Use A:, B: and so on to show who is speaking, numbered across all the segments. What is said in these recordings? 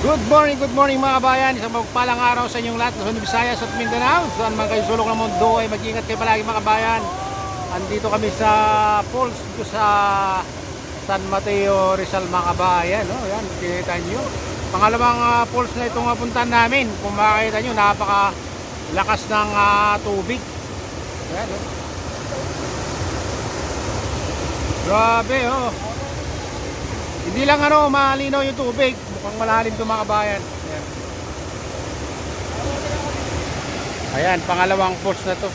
A: Good morning mga kabayan. Isang magpalang araw sa inyong lahat. Luzon, Visayas at Mindanao. Saan man kayo sulok ng mundo ay mag-ingat kayo palagi mga kabayan. Andito kami sa falls dito sa San Mateo, Rizal mga kabayan. Yan, kinita nyo. Pangalawang falls na itong puntahan namin. Kung makikita nyo, napakalakas ng tubig. Yan, Grabe, Hindi lang malinaw yung tubig. Mukhang malalim ito mga kabayan. Ayan, pangalawang falls na to.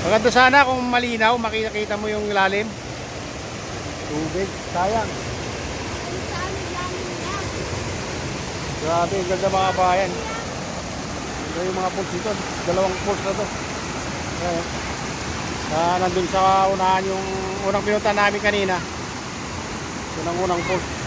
A: Maganda sana kung malinaw, makikita mo yung lalim. Tubig, sayang. Grabe, ganda mga kabayan. Ito yung mga falls dito. Dalawang falls na to. Ayan. Nandun sa unahan yung unang pinunta namin kanina. Unang falls.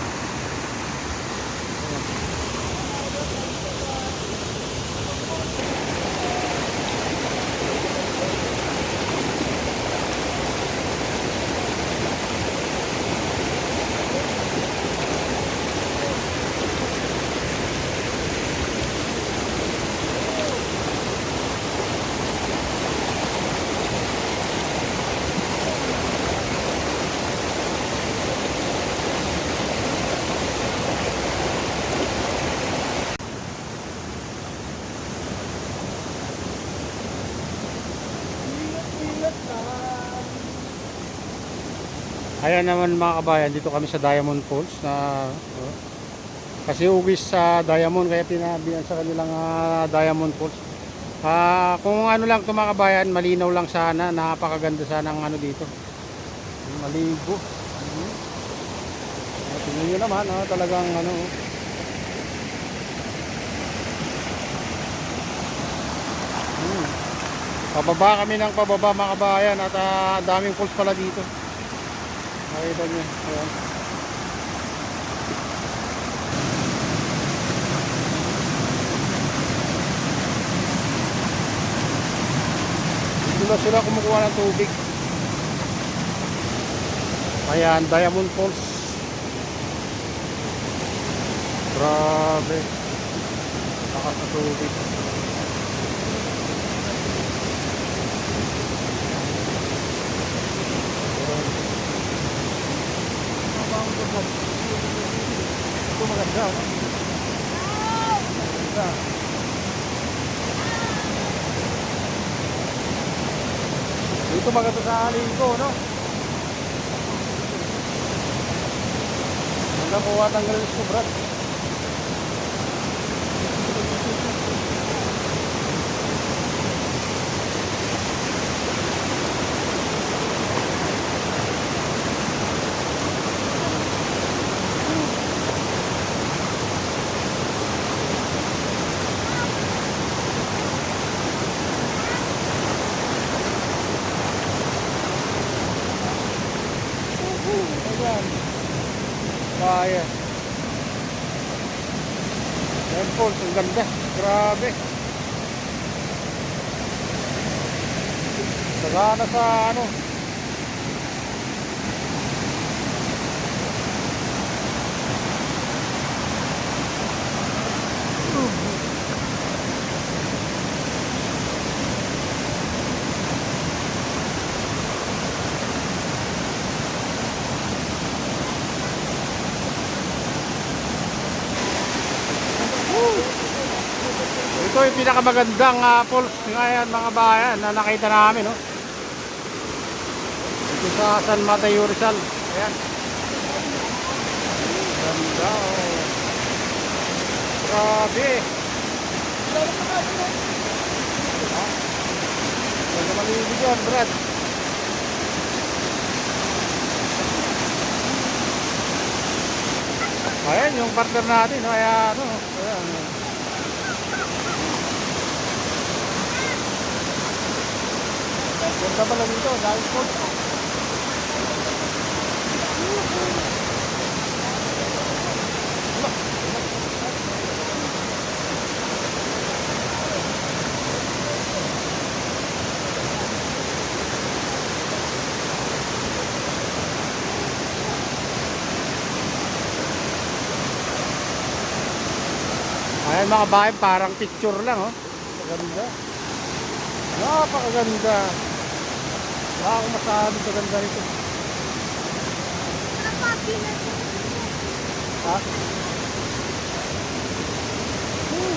A: Ayan naman mga kabayan, dito kami sa Diamond Falls na kasi ugis sa Diamond kaya pinabihan sa kanilang Diamond Falls. Kung ano lang ito mga kabayan, malinaw lang sana, napakaganda sana ng dito. Maligo. Tingnan nyo naman, talagang pababa kami ng pababa mga kabayan at daming falls pala dito. Makita nyo. Ayan. Dito na sila kumukuha ng tubig. Ayan, Diamond Falls. Grabe. Lakas na tubig. Ito maganda, Maganda. Dito maganda sa linggo, Hanggang kuha tanggal yung sobrat. Kaya Falls, ang ganda, grabe. Sagana sa ito yung pinakamagandang falls ngayon mga bayan na nakita namin, Ito sa San Mateo, Rizal. Ayan. Ganda, Grabe. Ganda malibig yan, Brad. Ayan yung partner natin, ayan, Ayan. Ganda pala dito, dahil po. Ay mga bayan, parang picture lang oh. Maganda. Napakaganda. Wala akong masabi sa ganda nito. Ha?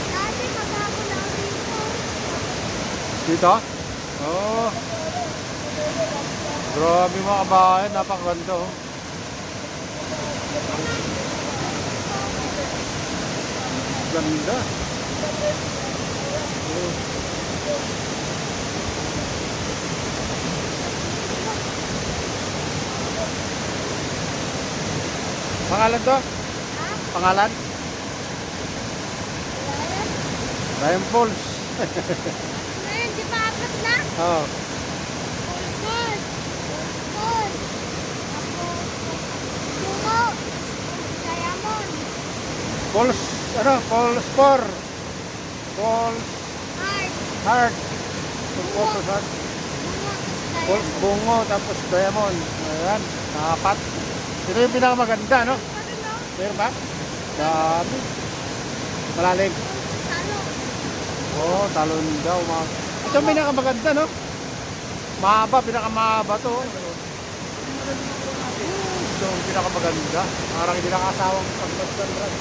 B: Dati magkako lang dito.
A: Dito? Oh. Grabe mga kabayan, napakaganda oh. Ganda. Oh. Pangalan to?
B: Ha?
A: Pangalan? Ryan Falls.
B: Ngayon, di ba apat na?
A: Oh.
B: Gold. Gold. Tapos, bungo. Diamond.
A: Falls, ano? Falls 4. Falls
B: Heart.
A: Heart. Falls Heart.
B: Bungo.
A: Falls
B: Diamond.
A: Bungo, tapos Diamond. Ayan, apat. Ito yung pinakamaganda, no?
B: Ano, no?
A: Meron ba? Dami. Malalim.
B: Talo.
A: Oh, talon daw. Ito yung pinakamaganda, no? Mahaba, pinakamahaba to. Ito yung pinakamaganda. Parang hindi nakasawang pagbastan, Brad.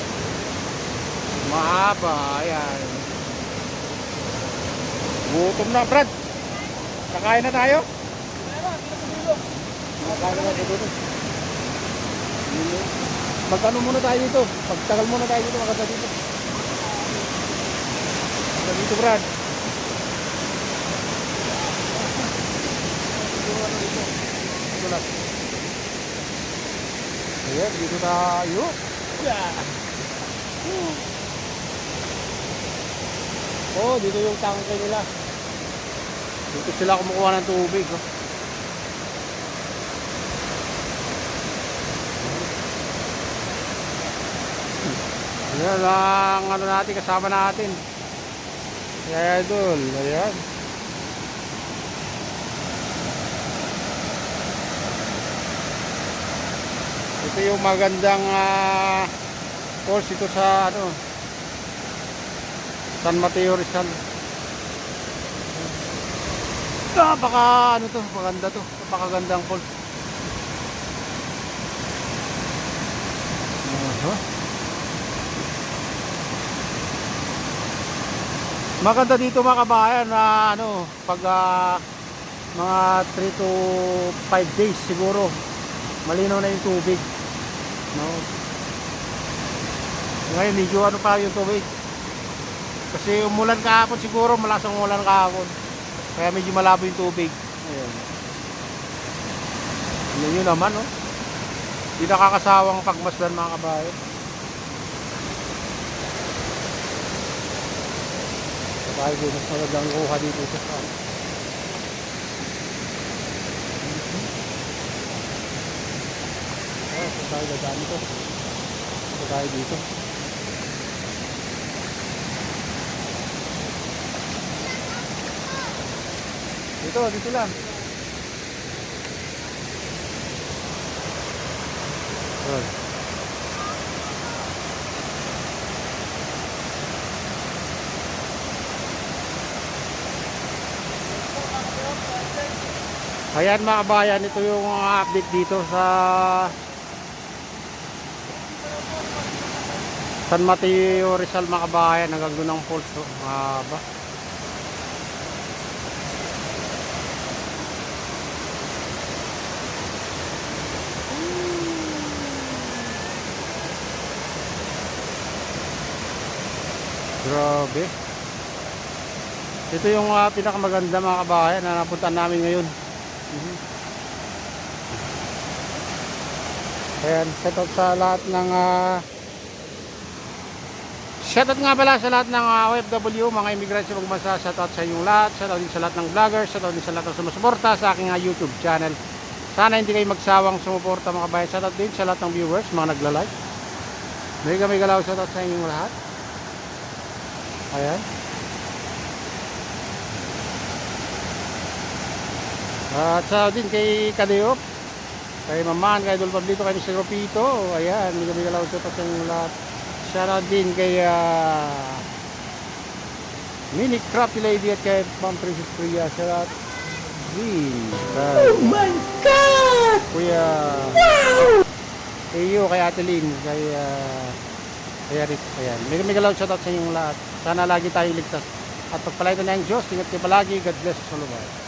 A: Mahaba, ayan. Gutom na, Brad. Kakain na tayo? Kakain na dito. Magkano muna tayo dito? Pagtagal muna tayo dito, maganda dito. Maganda dito, Brad. Dito lang. Ayan, dito tayo. Oh, dito yung tangke nila. Dito sila kumukuha ng tubig. Oh. Ayan ang ano natin, kasama natin. Ayan, idol. Ayan. Ito yung magandang course ito sa ano, San Mateo Rizal. Baka ano to, maganda to. Napakagandang course. Maganda dito mga kabayan na ano, pag mga 3 to 5 days siguro malinaw na yung tubig, no? Ngayon medyo ano pa yung tubig kasi umulan kahapon, siguro malasang umulan kahapon kaya medyo malabo yung tubig. Ayan. Yun naman, no? Hindi nakakasawang pagmasdan mga kabayan. Tayo mas magandang kuha dito sa saan. Ito tayo dadaan ito. Ito tayo dito. Dito lang. Ayan. Ayan mga kabayan, ito yung update dito sa San Mateo Rizal mga kabayan, hanggang doon ang falls. Mahaba. Grabe. Ito yung pinakamaganda mga kabayan na napuntahan namin ngayon. Ayan, shoutout sa lahat ng shoutout nga pala sa lahat ng OFW, mga immigrants sa bansa. Shoutout sa inyong lahat. Shoutout din sa lahat ng vloggers. Shoutout din sa lahat ng sumusuporta sa aking YouTube channel. Sana hindi kayo magsawang sumuporta mga kabayan. Shoutout din sa lahat ng viewers, mga nagla-like. May galaw, shoutout sa inyong lahat. Ayan. At sa din kay Kadeop, kay Maman, kay Idol Pablito, kay Mr. Ropito. Ayan, may galaw, shoutout sa inyong lahat. Shoutout din kay Mini Crafty Lady at kay Ma'am Princess Priya sa Green. Oh my God! Kuya... Kay iyo, kay Ate Lynn, kay Rick. Ayan. May galaw shoutout sa inyong lahat. Sana lagi tayong ligtas. At pagpalay ng Diyos, ingat kayo palagi. God bless us all.